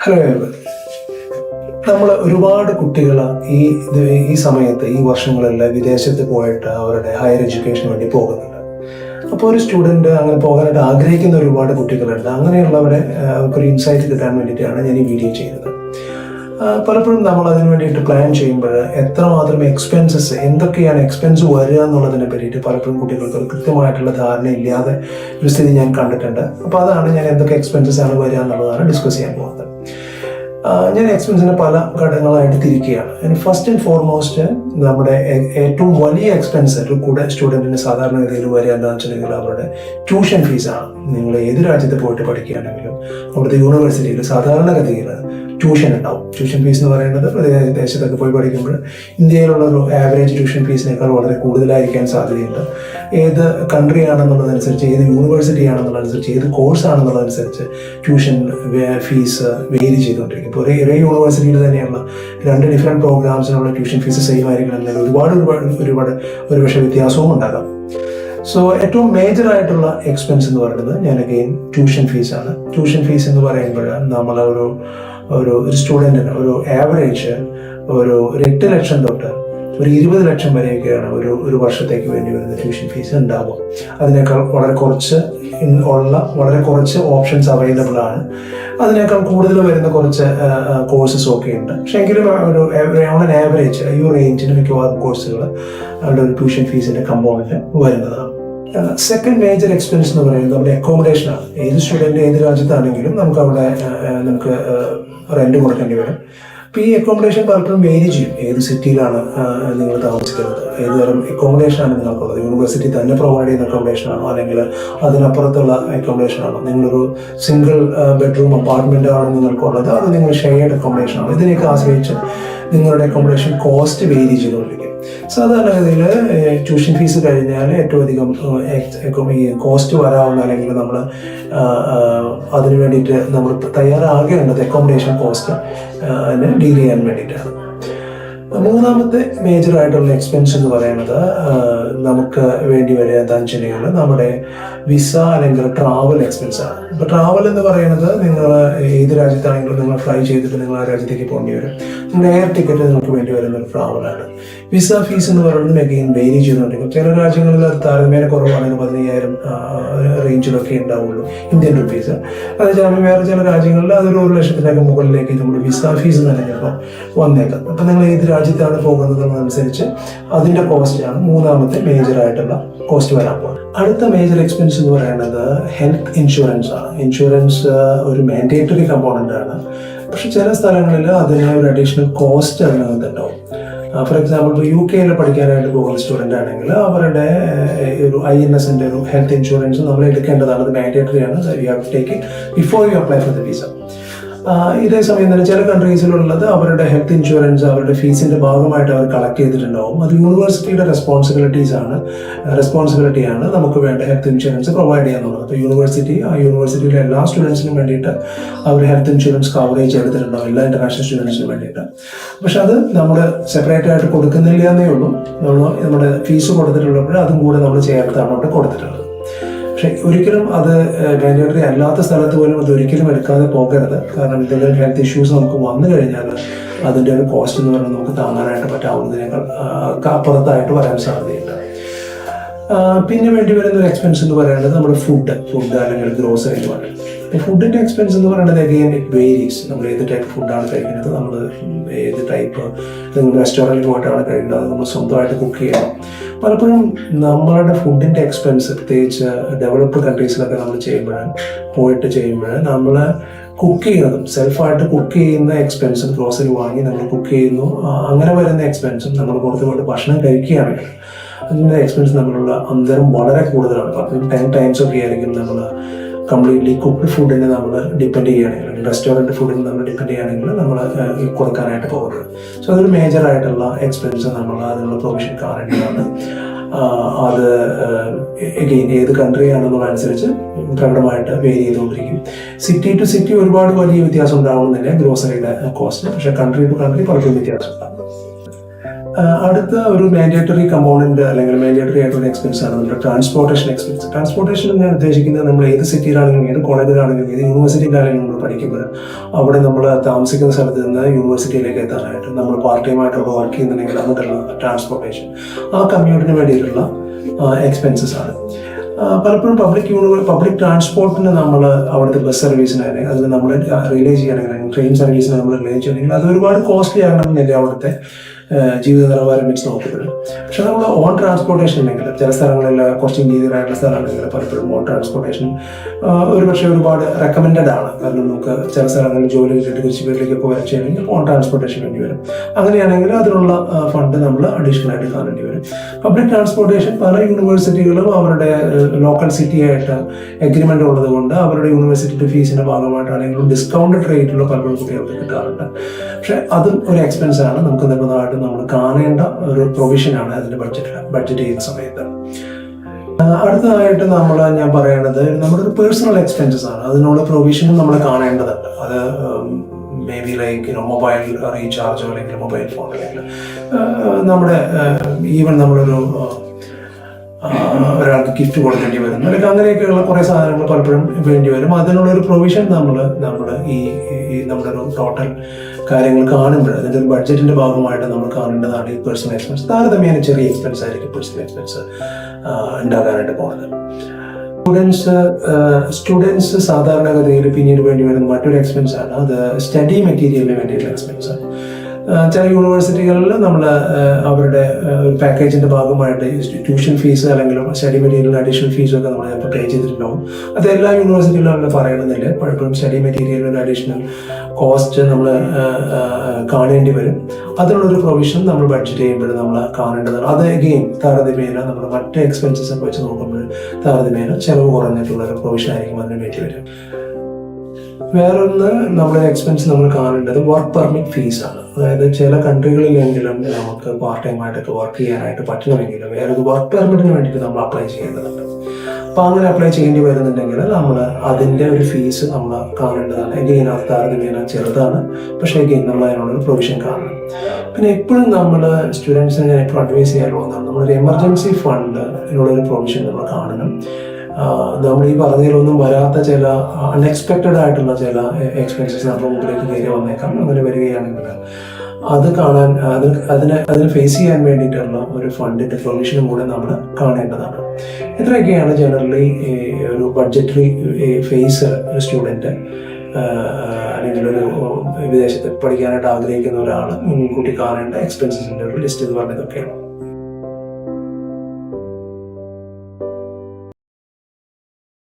Hello നമ്മൾ ഒരുപാട് കുട്ടികൾ ഈ സമയത്ത് ഈ വർഷങ്ങളിൽ വിദേശത്ത് പോയിട്ട് അവരുടെ ഹയർ എഡ്യൂക്കേഷന് വേണ്ടി പോകുന്നുണ്ട്. അപ്പോൾ ഒരു സ്റ്റുഡൻറ്റ് അങ്ങനെ പോകാനായിട്ട് ആഗ്രഹിക്കുന്ന ഒരുപാട് കുട്ടികളുണ്ട്. അങ്ങനെയുള്ളവരെ അവർക്കൊരു ഇൻസൈറ്റ് കിട്ടാൻ വേണ്ടിയിട്ടാണ് ഞാൻ ഈ വീഡിയോ ചെയ്യുന്നത്. പലപ്പോഴും നമ്മൾ അതിന് വേണ്ടിയിട്ട് പ്ലാൻ ചെയ്യുമ്പോൾ എത്രമാത്രം എക്സ്പെൻസസ്, എന്തൊക്കെയാണ് എക്സ്പെൻസ് വരിക എന്നുള്ളതിനെ പറ്റിയിട്ട് പലപ്പോഴും കുട്ടികൾക്ക് ഒരു കൃത്യമായിട്ടുള്ള ധാരണ ഇല്ലാതെ ഒരു സ്ഥിതി ഞാൻ കണ്ടിട്ടുണ്ട്. അപ്പോൾ അതാണ് ഞാൻ എന്തൊക്കെ എക്സ്പെൻസസ് ആണ് വരിക എന്നുള്ളതാണ് ഡിസ്കസ് ചെയ്യാൻ പോകുന്നത്. ഞാൻ എക്സ്പെൻസിനെ പല ഘടകങ്ങളായിട്ട് തിരിക്കുകയാണ്. ഫസ്റ്റ് ആൻഡ് ഫോർമോസ്റ്റ് നമ്മുടെ ഏറ്റവും വലിയ എക്സ്പെൻസ് ഒരു കൂടെ സ്റ്റുഡൻറ്റിന് സാധാരണഗതിയിൽ വരിക എന്താണെന്ന് വെച്ചിട്ടുണ്ടെങ്കിൽ അവരുടെ ട്യൂഷൻ ഫീസാണ്. നിങ്ങൾ ഏത് രാജ്യത്ത് പോയിട്ട് പഠിക്കുകയാണെങ്കിലും അവിടുത്തെ യൂണിവേഴ്സിറ്റിയിൽ സാധാരണഗതിയിൽ ട്യൂഷൻ ഉണ്ടാവും. ട്യൂഷൻ ഫീസ് എന്ന് പറയുന്നത് വിദേശത്തൊക്കെ പോയി പഠിക്കുമ്പോൾ ഇന്ത്യയിലുള്ള ഒരു ആവറേജ് ട്യൂഷൻ ഫീസിനേക്കാൾ വളരെ കൂടുതലായിരിക്കാൻ സാധ്യതയുണ്ട്. ഏത് കൺട്രി ആണെന്നുള്ളതനുസരിച്ച്, ഏത് യൂണിവേഴ്സിറ്റി ആണെന്നുള്ളതനുസരിച്ച്, ഏത് കോഴ്സ് ആണെന്നുള്ളതനുസരിച്ച് ട്യൂഷൻ ഫീസ് വേരി ചെയ്തുകൊണ്ടിരിക്കും. ഇപ്പോൾ ഒരേ യൂണിവേഴ്സിറ്റിയിൽ തന്നെയുള്ള രണ്ട് ഡിഫറെൻറ്റ് പ്രോഗ്രാംസിനുള്ള ട്യൂഷൻ ഫീസ് സെയിം ആയിരിക്കണം എന്നാൽ ഒരു പക്ഷേ വ്യത്യാസവും ഉണ്ടാകാം. സോ ഏറ്റവും മേജർ ആയിട്ടുള്ള എക്സ്പെൻസ് എന്ന് പറയുന്നത് ഞാൻ അഗെയിൻ ട്യൂഷൻ ഫീസാണ്. ട്യൂഷൻ ഫീസ് എന്ന് പറയുമ്പോൾ നമ്മൾ ഒരു സ്റ്റുഡൻറ്റിന് ഒരു ആവറേജ് ഒരു 8 ലക്ഷം തൊട്ട് ഒരു 20 ലക്ഷം വരെയൊക്കെയാണ് ഒരു വർഷത്തേക്ക് വേണ്ടി വരുന്ന ട്യൂഷൻ ഫീസ് ഉണ്ടാവുക. അതിനേക്കാൾ വളരെ കുറച്ച് ഓപ്ഷൻസ് അവൈലബിൾ ആണ്. അതിനേക്കാൾ കൂടുതൽ വരുന്ന കുറച്ച് കോഴ്സസും ഒക്കെ ഉണ്ട്. പക്ഷെ എങ്കിലും ഓൺ ആവറേജ് ഈ റേഞ്ചിന് മിക്കവാറും കോഴ്സുകൾ അവരുടെ ഒരു ട്യൂഷൻ ഫീസിന്റെ കമ്പോണന്റ് വരുന്നതാണ്. സെക്കൻഡ് മേജർ എക്സ്പെൻസ് എന്ന് പറയുന്നത് നമ്മുടെ അക്കോമഡേഷനാണ്. ഏത് സ്റ്റുഡൻറ്റ് ഏത് രാജ്യത്താണെങ്കിലും നമുക്ക് റെന്റ് കൊടുക്കേണ്ടി വരും. അപ്പോൾ ഈ അക്കോമഡേഷൻ പലപ്പോഴും വേരി ചെയ്യും. ഏത് സിറ്റിയിലാണ് നിങ്ങൾ താമസിക്കുന്നത്, ഏത് തരം അക്കോമഡേഷനാണ് നിങ്ങൾക്കുള്ളത്, യൂണിവേഴ്സിറ്റി തന്നെ പ്രൊവൈഡ് ചെയ്യുന്ന അക്കോമഡേഷനാണോ അല്ലെങ്കിൽ അതിനപ്പുറത്തുള്ള അക്കോമഡേഷനാണോ, നിങ്ങളൊരു സിംഗിൾ ബെഡ്റൂം അപ്പാർട്ട്മെൻ്റ് ആണോ നിങ്ങൾക്കുള്ളത്, അത് നിങ്ങൾ ഷെയർഡ് അക്കോമഡേഷനാണോ, ഇതിനെയൊക്കെ ആശ്രയിച്ച് നിങ്ങളുടെ അക്കോമഡേഷൻ കോസ്റ്റ് വേരി ചെയ്തുകൊണ്ടിരിക്കും. സാധാരണഗതിയിൽ ട്യൂഷൻ ഫീസ് കഴിഞ്ഞാൽ ഏറ്റവും അധികം ഈ കോസ്റ്റ് വരാവുന്ന അല്ലെങ്കിൽ നമ്മൾ അതിന് വേണ്ടിയിട്ട് നമ്മൾ തയ്യാറാകേണ്ടത് അക്കോമഡേഷൻ കോസ്റ്റ് ഡീൽ ചെയ്യാൻ വേണ്ടിയിട്ടാണ്. മൂന്നാമത്തെ മേജർ ആയിട്ടുള്ള എക്സ്പെൻസ് എന്ന് പറയുന്നത് നമുക്ക് വേണ്ടി വരിക എന്താണെന്ന് വെച്ചിട്ടുണ്ടെങ്കിൽ നമ്മുടെ വിസ അല്ലെങ്കിൽ ട്രാവൽ എക്സ്പെൻസ് ആണ്. ഇപ്പോൾ ട്രാവൽ എന്ന് പറയുന്നത് നിങ്ങൾ ഏത് രാജ്യത്താണെങ്കിലും നിങ്ങൾ ഫ്ലൈ ചെയ്തിട്ട് നിങ്ങൾ ആ രാജ്യത്തേക്ക് പോകേണ്ടി വരും. നിങ്ങളുടെ എയർ ടിക്കറ്റ് നിങ്ങൾക്ക് വേണ്ടി വരുന്ന ഒരു ട്രാവലാണ്. വിസ ഫീസ് എന്ന് പറയുന്നത് അഗെയിൻ വേരി ചെയ്തുകൊണ്ടിരിക്കും. ചില രാജ്യങ്ങളിൽ അത് താരതമ്യേന കുറവാണെങ്കിൽ 15,000 റേഞ്ചിലൊക്കെ ഉണ്ടാവുള്ളൂ ഇന്ത്യൻ റുപ്പീസ്. അത് വേറെ ചില രാജ്യങ്ങളിൽ അതൊരു 1 ലക്ഷത്തിനൊക്കെ മുകളിലേക്ക് നമ്മുടെ വിസ ഫീസ് തന്നെ ചിലപ്പോൾ വന്നേക്കാം. അപ്പം നിങ്ങൾ ഏത് രാജ്യത്താണ് പോകുന്നത് എന്നതനുസരിച്ച് അതിൻ്റെ കോസ്റ്റാണ് മൂന്നാമത്തെ മേജർ ആയിട്ടുള്ള കോസ്റ്റ് വരാൻ പോകുന്നത്. അടുത്ത മേജർ എക്സ്പെൻസ് എന്ന് പറയുന്നത് ഹെൽത്ത് ഇൻഷുറൻസ് ആണ്. ഇൻഷുറൻസ് ഒരു മാൻഡേറ്ററി കമ്പോണൻ്റ് ആണ്. പക്ഷെ ചില സ്ഥലങ്ങളിൽ അതിന് ഒരു അഡീഷണൽ കോസ്റ്റ് അതിനകത്ത് ഉണ്ടാവും. ഫോർ എക്സാമ്പിൾ ഇപ്പോൾ UK പഠിക്കാനായിട്ട് പോകുന്ന സ്റ്റുഡൻ്റ് ആണെങ്കിൽ അവരുടെ ഒരു INSൻ്റെ ഒരു ഹെൽത്ത് ഇൻഷുറൻസ് നമ്മൾ എടുക്കേണ്ടതാണ്. അത് മാൻഡേറ്ററി ആണ്. You have to take it before you apply for the visa. ഇതേ സമയം തന്നെ ചില കൺട്രീസിലുള്ളത് അവരുടെ ഹെൽത്ത് ഇൻഷുറൻസ് അവരുടെ ഫീസിന്റെ ഭാഗമായിട്ട് അവർ കളക്ട് ചെയ്തിട്ടുണ്ടാവും. അത് യൂണിവേഴ്സിറ്റിയുടെ റെസ്പോൺസിബിലിറ്റിയാണ് നമുക്ക് വേണ്ട ഹെൽത്ത് ഇൻഷുറൻസ് പ്രൊവൈഡ് ചെയ്യാന്നുള്ളത്. അപ്പോൾ യൂണിവേഴ്സിറ്റിയിലെ എല്ലാ സ്റ്റുഡൻസിനും വേണ്ടിയിട്ട് അവർ ഹെൽത്ത് ഇൻഷുറൻസ് കവറേജ് എടുത്തിട്ടുണ്ടാവും, എല്ലാ ഇന്റർനാഷണൽ സ്റ്റുഡൻസിനും വേണ്ടിയിട്ട്. പക്ഷെ അത് നമ്മൾ സെപ്പറേറ്റ് ആയിട്ട് കൊടുക്കുന്നില്ല എന്നേ ഉള്ളൂ. നമ്മുടെ ഫീസ് കൊടുത്തിട്ടുള്ളപ്പോൾ അതും കൂടെ നമ്മൾ ചേർത്താണ് അവിടെ കൊടുത്തിട്ടുള്ളത്. പക്ഷെ ഒരിക്കലും അത് മാൻഡേറ്ററി അല്ലാത്ത സ്ഥലത്ത് പോലും അത് ഒരിക്കലും എടുക്കാതെ പോകരുത്. കാരണം എന്തെങ്കിലും ഹെൽത്ത് ഇഷ്യൂസ് നമുക്ക് വന്നു കഴിഞ്ഞാൽ അതിൻ്റെ ഒരു കോസ്റ്റ് എന്ന് പറയുന്നത് നമുക്ക് താങ്ങാനായിട്ട് പറ്റാവുന്നതിനേക്കാൾ അപ്പുറത്തായിട്ട് വരാൻ സാധ്യതയുണ്ട്. പിന്നെ വേണ്ടി വരുന്ന ഒരു എക്സ്പെൻസ് എന്ന് പറയുന്നത് നമ്മുടെ ഫുഡ് അല്ലെങ്കിൽ ഗ്രോസറി എന്ന് പറയുന്നത്. ഫുഡിൻ്റെ എക്സ്പെൻസ് എന്ന് പറയുന്നത് അഗെയിൻ ഇറ്റ് വേരീസ്. നമ്മൾ ഏത് ടൈപ്പ് ഫുഡാണ് കഴിക്കുന്നത്, നമ്മൾ ഏത് ടൈപ്പ് റെസ്റ്റോറൻറ്റിൽ പോയിട്ടാണ് കഴിക്കുന്നത്, അത് നമ്മൾ സ്വന്തമായിട്ട് കുക്ക് ചെയ്യണം. പലപ്പോഴും നമ്മളുടെ ഫുഡിൻ്റെ എക്സ്പെൻസ് പ്രത്യേകിച്ച് ഡെവലപ്ഡ് കൺട്രീസിലൊക്കെ നമ്മൾ ചെയ്യുമ്പോൾ നമ്മൾ കുക്ക് ചെയ്യുന്നതും സെൽഫായിട്ട് കുക്ക് ചെയ്യുന്ന എക്സ്പെൻസും, ഗ്രോസറി വാങ്ങി നമ്മൾ കുക്ക് ചെയ്യുന്നു, അങ്ങനെ വരുന്ന എക്സ്പെൻസും നമ്മൾ പുറത്ത് പോയിട്ട് ഭക്ഷണം കഴിക്കുകയാണെങ്കിൽ അതിൻ്റെ എക്സ്പെൻസ് തമ്മിലുള്ള അന്തരം വളരെ കൂടുതലാണ്. പലപ്പോഴും 10 times ഒക്കെ ആയിരിക്കും നമ്മൾ കംപ്ലീറ്റ്ലി കുക്ക്ഡ് ഫുഡിനെ നമ്മൾ ഡിപ്പെൻഡ് ചെയ്യുകയാണെങ്കിൽ, റെസ്റ്റോറൻറ്റ് ഫുഡിന് നമ്മൾ ഡിപ്പെൻഡ് ചെയ്യുകയാണെങ്കിൽ നമ്മൾ കൊടുക്കാനായിട്ട് പോകുന്നത്. സോ അതൊരു മേജർ ആയിട്ടുള്ള എക്സ്പെൻസ് നമ്മൾ അതിനുള്ള പ്രൊവിഷൻ കാണേണ്ടതാണ്. അത് എഗെയിൻ ഏത് കൺട്രി ആണെന്നുള്ളതനുസരിച്ച് പ്രകടമായിട്ട് വേരി ചെയ്തുകൊണ്ടിരിക്കും. സിറ്റി ടു സിറ്റി ഒരുപാട് വലിയ വ്യത്യാസം ഉണ്ടാവുന്നില്ല ഗ്രോസറിയുടെ കോസ്റ്റ്. പക്ഷേ കൺട്രി ടു കൺട്രി പലപ്പോഴും വ്യത്യാസം ഉണ്ടാകും. അടുത്ത ഒരു മാൻഡേറ്ററി കമ്പോണന്റ് അല്ലെങ്കിൽ മാൻഡേറ്ററി ആയിട്ടുള്ള എക്സ്പെൻസ് ആണ് നമ്മുടെ ട്രാൻസ്പോർട്ടേഷൻ എക്സ്പെൻസ്. ട്രാൻസ്പോർട്ടേഷൻ ഞാൻ ഉദ്ദേശിക്കുന്നത് നമ്മൾ ഏത് സിറ്റിയിലാണെങ്കിലും ഏത് കോളേജിലാണെങ്കിലും ഏത് യൂണിവേഴ്സിറ്റിയിലാണെങ്കിലും നമ്മൾ പഠിക്കുമ്പോൾ അവിടെ നമ്മൾ താമസിക്കുന്ന സ്ഥലത്ത് നിന്ന് യൂണിവേഴ്സിറ്റിയിലേക്ക് എത്താനായിട്ട് നമ്മൾ പാർട്ട് ടൈം ആയിട്ടുള്ള വർക്ക് ചെയ്യുന്നുണ്ടെങ്കിൽ അങ്ങനെയുള്ള ട്രാൻസ്പോർട്ടേഷൻ, ആ കമ്മ്യൂണിറ്റിന് വേണ്ടിയിട്ടുള്ള എക്സ്പെൻസസ് ആണ്. പലപ്പോഴും പബ്ലിക് ട്രാൻസ്പോർട്ടിന് നമ്മൾ അവിടുത്തെ ബസ് സർവീസിന് അതിൽ നമ്മൾ റിലേ ചെയ്യണമെങ്കിൽ ട്രെയിൻ സർവീസിന് നമ്മൾ റിലേ ചെയ്യണമെങ്കിൽ അത് ഒരുപാട് കോസ്റ്റ്ലി ആകണമെന്നില്ല അവിടുത്തെ ജീവിത നിലവാരം വെച്ച് നോക്കപ്പെടും. പക്ഷെ നമ്മൾ ഓൺ ട്രാൻസ്പോർട്ടേഷൻ ഉണ്ടെങ്കിൽ ചില സ്ഥലങ്ങളിൽ കുറച്ച് ഇൻറ്റീരിയറായിട്ടുള്ള സ്ഥലമാണെങ്കിൽ പലപ്പോഴും ഓൺ ട്രാൻസ്പോർട്ടേഷൻ ഒരുപക്ഷെ ഒരുപാട് റെക്കമെൻഡഡ് ആണ്. കാരണം നമുക്ക് ചില സ്ഥലങ്ങളിൽ ജോലി ചെയ്തിട്ട് തിരിച്ച് വീട്ടിലേക്കൊക്കെ വരച്ചുകഴിഞ്ഞാൽ ഓൺ ട്രാൻസ്പോർട്ടേഷൻ വേണ്ടി വരും. അങ്ങനെയാണെങ്കിൽ അതിനുള്ള ഫണ്ട് നമ്മൾ അഡീഷണൽ ആയിട്ട് കാണേണ്ടി വരും. പബ്ലിക് ട്രാൻസ്പോർട്ടേഷൻ പല യൂണിവേഴ്സിറ്റികളും അവരുടെ ലോക്കൽ സിറ്റി ആയിട്ട് എഗ്രിമെൻ്റ് ഉള്ളത് കൊണ്ട് അവരുടെ യൂണിവേഴ്സിറ്റി ഫീസിൻ്റെ ഭാഗമായിട്ടാണെങ്കിലും ഡിസ്കൗണ്ടഡ് റേറ്റിലുള്ള പലപ്പോഴും കുട്ടികൾക്ക് കിട്ടാറുണ്ട്. പക്ഷെ അതും ഒരു എക്സ്പെൻസ് ആണ്, നമുക്ക് നിർബന്ധമായിട്ടും നമ്മൾ കാണേണ്ട ഒരു പ്രൊവിഷനാണ് അതിൻ്റെ ബഡ്ജറ്റ് ചെയ്യുന്ന സമയത്ത്. അടുത്തതായിട്ട് ഞാൻ പറയേണ്ടത് നമ്മുടെ ഒരു പേഴ്സണൽ എക്സ്പെൻസസ് ആണ്. അതിനുള്ള പ്രൊവിഷനും നമ്മൾ കാണേണ്ടതുണ്ട്. അത് മേ ബി ലൈക്ക് മൊബൈൽ റീചാർജോ അല്ലെങ്കിൽ മൊബൈൽ ഫോൺ അല്ലെങ്കിൽ നമ്മുടെ ഈവൻ നമ്മളൊരു ഒരാൾക്ക് ഗിഫ്റ്റ് കൊടുക്കേണ്ടി വരുന്നു അല്ലെങ്കിൽ അങ്ങനെയൊക്കെയുള്ള കുറേ സാധനങ്ങൾ പലപ്പോഴും വേണ്ടി വരും. അതിനുള്ളൊരു പ്രൊവിഷൻ നമ്മൾ ഈ നമ്മുടെ ഒരു ടോട്ടൽ കാര്യങ്ങൾ കാണുമ്പോൾ അതിൻ്റെ ഒരു ബഡ്ജറ്റിൻ്റെ ഭാഗമായിട്ട് നമ്മൾ കാണേണ്ടതാണ് ഈ പേഴ്സണൽ എക്സ്പെൻസ്. താരതമ്യേന ചെറിയ എക്സ്പെൻസ് ആയിരിക്കും പേഴ്സണൽ എക്സ്പെൻസ് ഉണ്ടാകാനായിട്ട് പോകുന്നത്. സ്റ്റുഡൻസ് സാധാരണഗതിയിൽ പിന്നീട് വേണ്ടി വരുന്ന മറ്റൊരു എക്സ്പെൻസ് ആണ് അത് സ്റ്റഡി മെറ്റീരിയലിന് വേണ്ടിയിട്ടുള്ള എക്സ്പെൻസ്. ചില യൂണിവേഴ്സിറ്റികളിൽ നമ്മൾ അവരുടെ ഒരു പാക്കേജിൻ്റെ ഭാഗമായിട്ട് ട്യൂഷൻ ഫീസ് അല്ലെങ്കിൽ സ്റ്റഡി മെറ്റീരിയൽ അഡീഷണൽ ഫീസും ഒക്കെ നമ്മൾ ചിലപ്പോൾ പേ ചെയ്തിട്ടുണ്ടാവും. അത് എല്ലാ യൂണിവേഴ്സിറ്റിയിലും നമ്മൾ പറയണമെന്നില്ല. പലപ്പോഴും സ്റ്റഡി മെറ്റീരിയലിന് അഡീഷണൽ കോസ്റ്റ് നമ്മൾ കാണേണ്ടി വരും. അതിനുള്ളൊരു പ്രൊവിഷൻ നമ്മൾ ബഡ്ജറ്റ് ചെയ്യുമ്പോൾ നമ്മൾ കാണേണ്ടതാണ്. അത് അഗെയിൻ താരതമ്യേന നമ്മൾ മറ്റ് എക്സ്പെൻസസ് ഒക്കെ വെച്ച് നോക്കുമ്പോൾ താരതമ്യേന ചിലവ് കുറഞ്ഞിട്ടുള്ളൊരു പ്രൊവിഷൻ ആയിരിക്കും അതിന് വേണ്ടി വരും. വേറൊന്ന് നമ്മുടെ എക്സ്പെൻസ് നമ്മൾ കാണേണ്ടത് വർക്ക് പെർമിറ്റ് ഫീസാണ്. അതായത് ചില കൺട്രികളിലെങ്കിലും നമുക്ക് പാർട്ട് ടൈം ആയിട്ടൊക്കെ വർക്ക് ചെയ്യാനായിട്ട് പറ്റണമെങ്കിലും വേറൊരു വർക്ക് പെർമിറ്റിന് വേണ്ടിയിട്ട് നമ്മൾ അപ്ലൈ ചെയ്യേണ്ടതുണ്ട്. അപ്പോൾ അങ്ങനെ അപ്ലൈ ചെയ്യേണ്ടി വരുന്നുണ്ടെങ്കിൽ നമ്മൾ അതിൻ്റെ ഒരു ഫീസ് നമ്മൾ കാണേണ്ടതാണ്. എഗെയിൻ അത് താരതമ്യേന ചെറുതാണ്, പക്ഷേ എഗെയിൻ നമ്മൾ അതിനുള്ളൊരു പ്രൊവിഷൻ കാണണം. പിന്നെ എപ്പോഴും നമ്മൾ സ്റ്റുഡൻസിനെ ഞാൻ എപ്പോഴും അഡ്വൈസ് ചെയ്യാറുള്ളതാണ് നമ്മളൊരു എമർജൻസി ഫണ്ട് ഇതിനുള്ളൊരു പ്രൊവിഷൻ നമ്മൾ കാണണം. നമ്മൾ ഈ പറഞ്ഞതിലൊന്നും വരാത്ത ചില അൺഎക്സ്പെക്റ്റഡ് ആയിട്ടുള്ള ചില എക്സ്പെൻസസ് നമ്മുടെ മുമ്പിലേക്ക് കയറി വന്നേക്കാം. അങ്ങനെ വരികയാണെങ്കിൽ അത് കാണാൻ അതിനെ ഫേസ് ചെയ്യാൻ വേണ്ടിയിട്ടുള്ള ഒരു ഫണ്ടിൻ്റെ പ്രൊവിഷനും കൂടെ നമ്മൾ കാണേണ്ടതാണ്. ഇത്രയൊക്കെയാണ് ജനറലി ഒരു ബഡ്ജറ്ററി ഫേസ് സ്റ്റുഡൻറ്റ് അല്ലെങ്കിൽ ഒരു വിദേശത്ത് പഠിക്കാനായിട്ട് ആഗ്രഹിക്കുന്ന ഒരാൾ മുൻകൂട്ടി കാണേണ്ട എക്സ്പെൻസസിൻ്റെ ഒരു ലിസ്റ്റ് എന്ന് പറഞ്ഞതൊക്കെയാണ്.